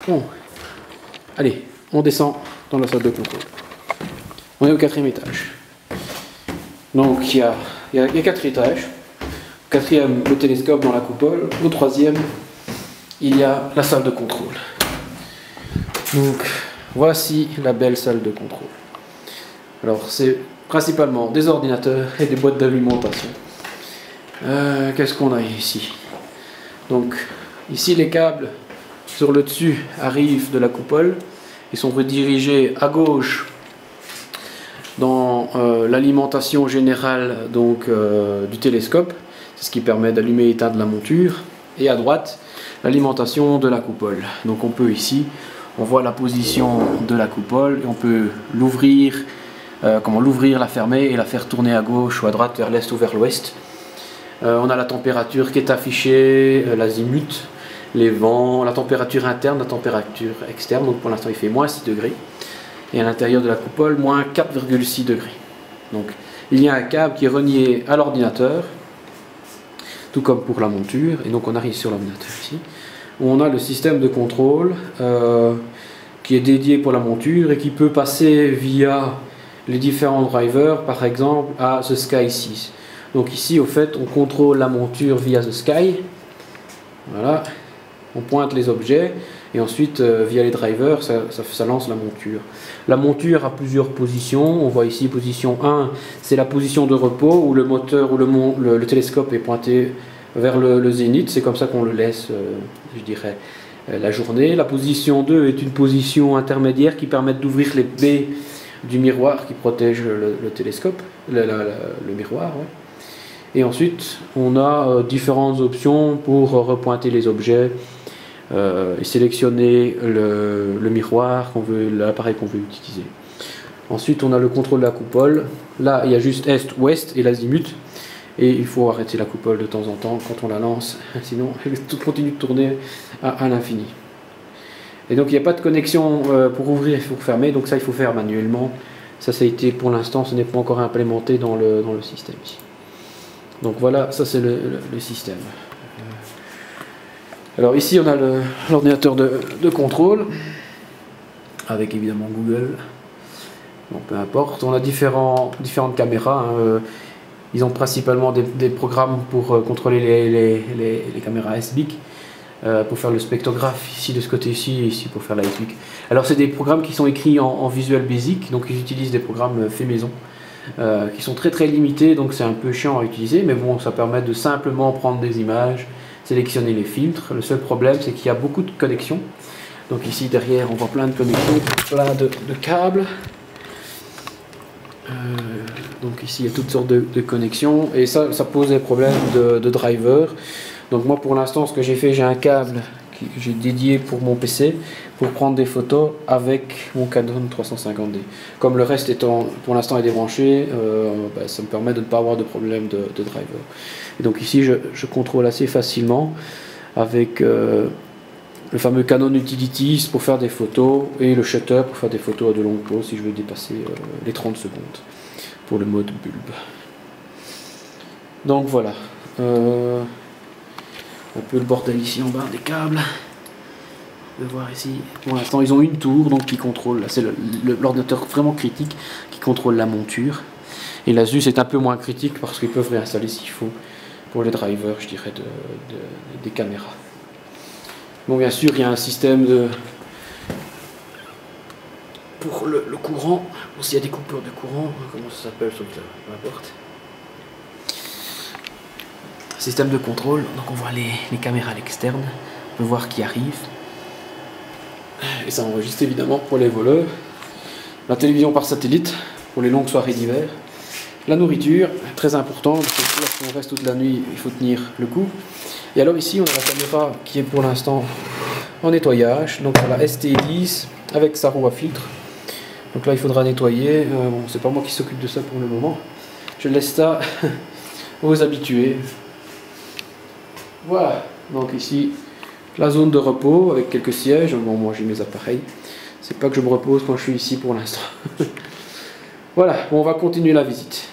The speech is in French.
Bon, allez, on descend dans la salle de contrôle. On est au 4e étage. Donc il y a 4 étages. Au 4e, le télescope dans la coupole. Au 3e, il y a la salle de contrôle. Donc voici la belle salle de contrôle. Alors c'est principalement des ordinateurs et des boîtes d'alimentation. Qu'est-ce qu'on a ici? Donc ici les câbles sur le dessus arrivent de la coupole. Ils sont redirigés à gauche dans l'alimentation générale donc, du télescope. C'est ce qui permet d'allumer et éteindre la monture. Et à droite, l'alimentation de la coupole. Donc on peut ici, on voit la position de la coupole et on peut l'ouvrir, comment l'ouvrir, la fermer et la faire tourner à gauche ou à droite, vers l'est ou vers l'ouest. On a la température qui est affichée, l'azimut, les vents, la température interne, la température externe. Donc pour l'instant il fait moins 6 degrés. Et à l'intérieur de la coupole, moins 4,6 degrés. Donc il y a un câble qui est relié à l'ordinateur, tout comme pour la monture. Et donc on arrive sur l'ordinateur ici, où on a le système de contrôle qui est dédié pour la monture et qui peut passer via les différents drivers, par exemple à The Sky 6. Donc ici au fait on contrôle la monture via The Sky. Voilà, on pointe les objets et ensuite via les drivers ça lance la monture. La monture a plusieurs positions. On voit ici position 1, c'est la position de repos où le moteur ou le télescope est pointé vers le zénith. C'est comme ça qu'on le laisse, je dirais, la journée. La position 2 est une position intermédiaire qui permet d'ouvrir les baies du miroir qui protège le télescope, le miroir. Ouais. Et ensuite, on a différentes options pour repointer les objets et sélectionner le miroir l'appareil qu'on veut utiliser. Ensuite, on a le contrôle de la coupole. Là, il y a juste est, ouest et l'azimut. Et il faut arrêter la coupole de temps en temps quand on la lance, sinon tout continue de tourner à l'infini. Et donc, il n'y a pas de connexion pour ouvrir et pour fermer, donc ça, il faut faire manuellement. Ça a été, pour l'instant, ce n'est pas encore implémenté dans le système ici. Donc voilà, ça c'est le système. Alors ici on a l'ordinateur de contrôle, avec évidemment Google. Bon, peu importe, on a différentes caméras. Hein. Ils ont principalement des programmes pour contrôler les caméras SBIC, pour faire le spectrographe ici de ce côté-ci, et ici pour faire la SBIC. Alors c'est des programmes qui sont écrits en Visual Basic, donc ils utilisent des programmes faits maison. Qui sont très limités, donc c'est un peu chiant à utiliser, mais bon, ça permet de simplement prendre des images, sélectionner les filtres. Le seul problème, c'est qu'il y a beaucoup de connexions. Donc ici derrière, on voit plein de connexions, plein de câbles. Donc ici, il y a toutes sortes de connexions, et ça pose des problèmes de driver. Donc moi, pour l'instant, ce que j'ai fait, j'ai un câble que j'ai dédié pour mon PC pour prendre des photos avec mon Canon 350D. Comme le reste étant pour l'instant est débranché, ça me permet de ne pas avoir de problème de driver. Et donc ici je contrôle assez facilement avec le fameux Canon Utilities pour faire des photos et le shutter pour faire des photos à de longue pause si je veux dépasser les 30 secondes pour le mode bulbe. Donc voilà. Un peu le bordel ici en bas des câbles. On peut voir ici. Pour l'instant, ils ont une tour donc qui contrôle. C'est l'ordinateur vraiment critique qui contrôle la monture. Et l'Asus est un peu moins critique parce qu'ils peuvent réinstaller s'il faut pour les drivers, je dirais, des caméras. Bon, bien sûr, il y a un système pour le courant. Bon, s'il y a des coupures de courant, comment ça s'appelle, peu importe. Système de contrôle, donc on voit les caméras à l'externe, on peut voir qui arrive. Et ça enregistre évidemment pour les voleurs. La télévision par satellite pour les longues soirées d'hiver. La nourriture, très important, parce que lorsqu'on reste toute la nuit, il faut tenir le coup. Et alors ici, on a la caméra qui est pour l'instant en nettoyage. Donc la ST10 avec sa roue à filtre. Donc là, il faudra nettoyer. Bon, c'est pas moi qui s'occupe de ça pour le moment. Je laisse ça aux habitués. Voilà, donc ici la zone de repos avec quelques sièges. Bon, moi j'ai mes appareils, c'est pas que je me repose quand je suis ici pour l'instant. Voilà, bon, on va continuer la visite.